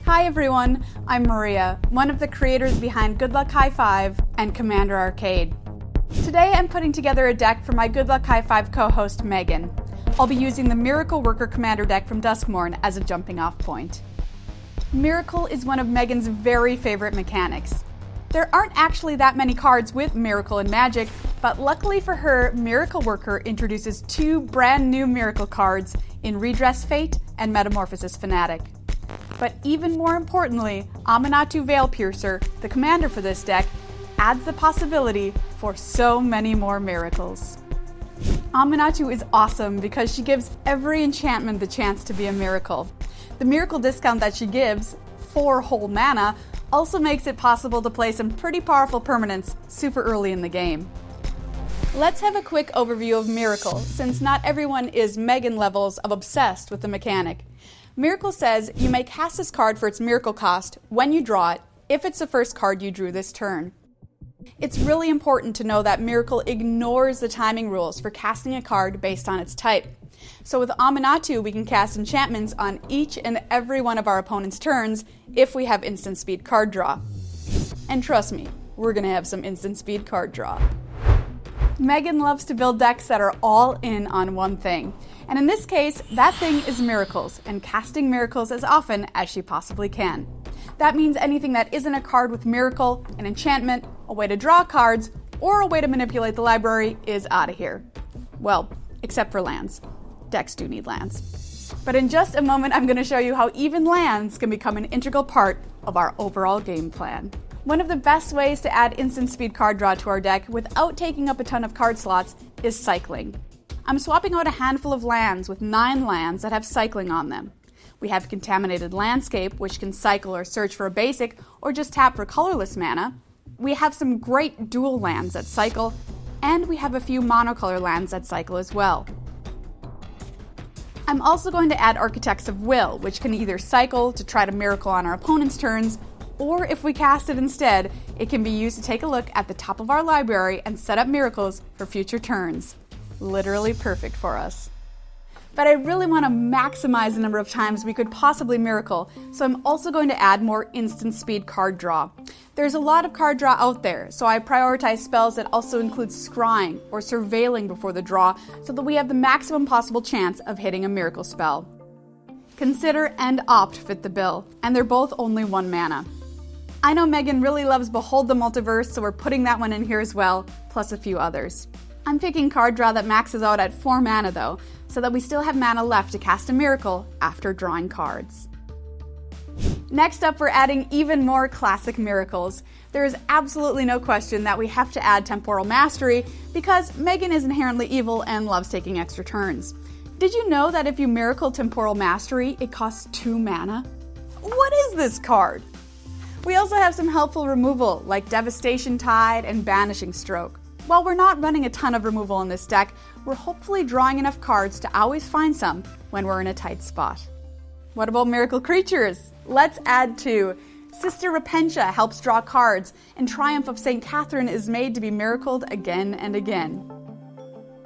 Hi everyone, I'm Maria, one of the creators behind Good Luck High 5 and Commander Arcade. Today I'm putting together a deck for my Good Luck High 5 co-host Meghan. I'll be using the Miracle Worker Commander deck from Duskmourn as a jumping off point. Miracle is one of Meghan's very favorite mechanics. There aren't actually that many cards with Miracle in Magic, but luckily for her, Miracle Worker introduces two brand new Miracle cards in Redress Fate and Metamorphosis Fanatic. But even more importantly, Aminatou Veil Piercer, the commander for this deck, adds the possibility for so many more miracles. Aminatou is awesome because she gives every enchantment the chance to be a miracle. The miracle discount that she gives, 4 whole mana, also makes it possible to play some pretty powerful permanents super early in the game. Let's have a quick overview of Miracle, since not everyone is Meghan levels of obsessed with the mechanic. Miracle says you may cast this card for its miracle cost when you draw it, if it's the first card you drew this turn. It's really important to know that Miracle ignores the timing rules for casting a card based on its type. So with Aminatou, we can cast enchantments on each and every one of our opponent's turns if we have instant speed card draw. And trust me, we're going to have some instant speed card draw. Meghan loves to build decks that are all in on one thing. And in this case, that thing is miracles, and casting miracles as often as she possibly can. That means anything that isn't a card with miracle, an enchantment, a way to draw cards, or a way to manipulate the library is out of here. Well, except for lands. Decks do need lands. But in just a moment, I'm going to show you how even lands can become an integral part of our overall game plan. One of the best ways to add instant speed card draw to our deck without taking up a ton of card slots is cycling. I'm swapping out a handful of lands with 9 lands that have cycling on them. We have Contaminated Landscape, which can cycle or search for a basic or just tap for colorless mana. We have some great dual lands that cycle, and we have a few monocolor lands that cycle as well. I'm also going to add Architects of Will, which can either cycle to try to miracle on our opponent's turns, or if we cast it instead, it can be used to take a look at the top of our library and set up miracles for future turns. Literally perfect for us. But I really want to maximize the number of times we could possibly miracle, so I'm also going to add more instant speed card draw. There's a lot of card draw out there, so I prioritize spells that also include scrying or surveilling before the draw so that we have the maximum possible chance of hitting a miracle spell. Consider and Opt fit the bill, and they're both only 1 mana. I know Meghan really loves Behold the Multiverse, so we're putting that one in here as well, plus a few others. I'm picking card draw that maxes out at 4 mana though, so that we still have mana left to cast a miracle after drawing cards. Next up, we're adding even more classic miracles. There is absolutely no question that we have to add Temporal Mastery because Meghan is inherently evil and loves taking extra turns. Did you know that if you miracle Temporal Mastery, it costs 2 mana? What is this card? We also have some helpful removal like Devastation Tide and Banishing Stroke. While we're not running a ton of removal in this deck, we're hopefully drawing enough cards to always find some when we're in a tight spot. What about Miracle Creatures? Let's add 2. Sister Repentia helps draw cards, and Triumph of St. Catherine is made to be miracled again and again.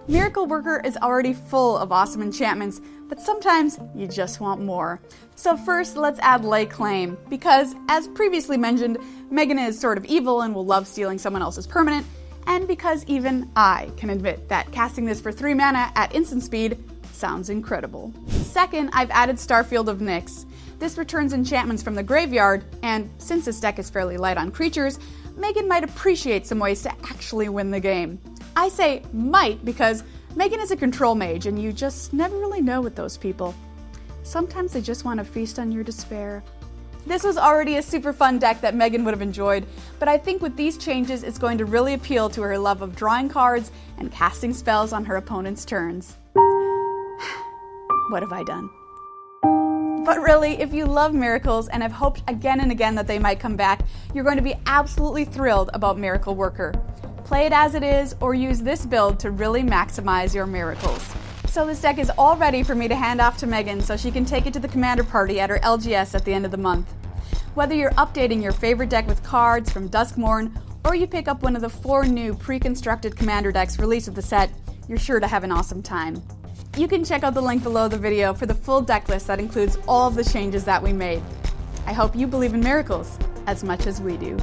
Miracle Worker is already full of awesome enchantments, but sometimes you just want more. So first, let's add Lay Claim, because, as previously mentioned, Meghan is sort of evil and will love stealing someone else's permanent, and because even I can admit that casting this for 3 mana at instant speed sounds incredible. Second, I've added Starfield of Nyx. This returns enchantments from the graveyard, and since this deck is fairly light on creatures, Meghan might appreciate some ways to actually win the game. I say might because Meghan is a control mage, and you just never really know with those people. Sometimes they just want to feast on your despair. This was already a super fun deck that Meghan would have enjoyed, but I think with these changes it's going to really appeal to her love of drawing cards and casting spells on her opponent's turns. What have I done? But really, if you love miracles and have hoped again and again that they might come back, you're going to be absolutely thrilled about Miracle Worker. Play it as it is, or use this build to really maximize your miracles. So this deck is all ready for me to hand off to Meghan so she can take it to the commander party at her LGS at the end of the month. Whether you're updating your favorite deck with cards from Duskmourn, or you pick up one of the 4 new pre-constructed commander decks released with the set, you're sure to have an awesome time. You can check out the link below the video for the full deck list that includes all of the changes that we made. I hope you believe in miracles as much as we do.